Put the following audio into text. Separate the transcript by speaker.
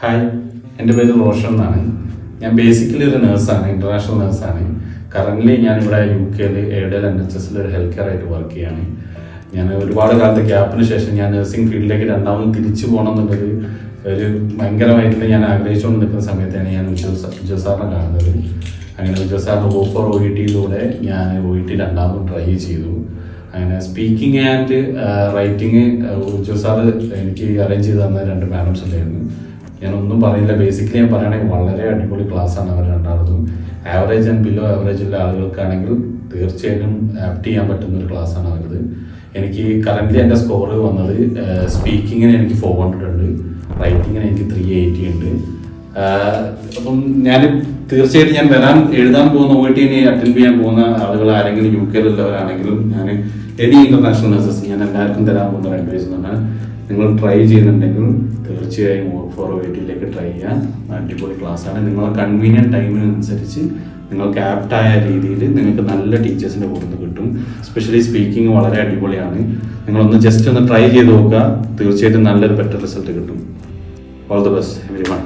Speaker 1: Hi, എൻ്റെ പേര് റോഷൻ എന്നാണ്. ഞാൻ ബേസിക്കലി ഒരു നേഴ്സാണ്, ഇൻ്റർനാഷണൽ നേഴ്സാണ്. കറൻ്റ്ലി ഞാനിവിടെ UK എയ്ഡൽ NHS ഒരു ഹെൽത്ത് കെയർ ആയിട്ട് വർക്ക് ചെയ്യാണ്. ഞാൻ ഒരുപാട് കാലത്തെ ഗ്യാപ്പിന് ശേഷം ഞാൻ നഴ്സിംഗ് ഫീൽഡിലേക്ക് രണ്ടാമത് തിരിച്ചു പോകണം എന്നുള്ളൊരു ഭയങ്കരമായിട്ട് ഞാൻ ആഗ്രഹിച്ചുകൊണ്ട് നിൽക്കുന്ന സമയത്താണ് ഞാൻ വിജയ് സാറിനെ കാണുന്നത്. അങ്ങനെ വിജയ് സാറിൻ്റെ ഓഫർ OETയിലൂടെ ഞാൻ OET രണ്ടാമത് ട്രൈ ചെയ്തു. അങ്ങനെ speaking and writing Vijay sir എനിക്ക് അറേഞ്ച് ചെയ്ത് തന്ന 2 മാഡംസ് ഉണ്ടായിരുന്നു. ഞാനൊന്നും പറയില്ല, ബേസിക്കലി ഞാൻ പറയുകയാണെങ്കിൽ വളരെ അടിപൊളി ക്ലാസ്സാണ് അവർ രണ്ടാമതും. ആവറേജ് ആൻഡ് ബിലോ ആവറേജുള്ള ആളുകൾക്കാണെങ്കിൽ തീർച്ചയായിട്ടും ആപ്റ്റ് ചെയ്യാൻ പറ്റുന്ന ഒരു ക്ലാസ്സാണ് അവരത്. എനിക്ക് കറൻ്റ്ലി എൻ്റെ സ്കോർ വന്നത് സ്പീക്കിങ്ങിന് എനിക്ക് 400 ഉണ്ട്, റൈറ്റിങ്ങിന് എനിക്ക് 380 ഉണ്ട്. അപ്പം ഞാൻ തീർച്ചയായിട്ടും ഞാൻ എഴുതാൻ പോകുന്ന OET അറ്റൻഡ് ചെയ്യാൻ പോകുന്ന ആളുകൾ ആരെങ്കിലും UK-ലുള്ളവരാണെങ്കിലും ഞാൻ എനി ഇൻ്റർനാഷണൽ നഴ്സസ് ഞാൻ എല്ലാവർക്കും തരാൻ പോകുന്ന ഒരു അഡ്വൈസ് എന്ന് പറഞ്ഞാൽ, നിങ്ങൾ ട്രൈ ചെയ്യുന്നുണ്ടെങ്കിൽ തീർച്ചയായും ഫോർ OETയിലേക്ക് ട്രൈ ചെയ്യാൻ. അടിപൊളി ക്ലാസ്സാണ്. നിങ്ങളെ കൺവീനിയൻറ്റ് ടൈമിനനുസരിച്ച് നിങ്ങൾക്ക് ആപ്റ്റായ രീതിയിൽ നിങ്ങൾക്ക് നല്ല ടീച്ചേഴ്സിൻ്റെ കൂടെ കിട്ടും. സ്പെഷ്യലി സ്പീക്കിംഗ് വളരെ അടിപൊളിയാണ്. നിങ്ങളൊന്ന് ജസ്റ്റ് ഒന്ന് ട്രൈ ചെയ്ത് നോക്കുക, തീർച്ചയായിട്ടും നല്ലൊരു ബെറ്റർ റിസൾട്ട് കിട്ടും. All the best everyone.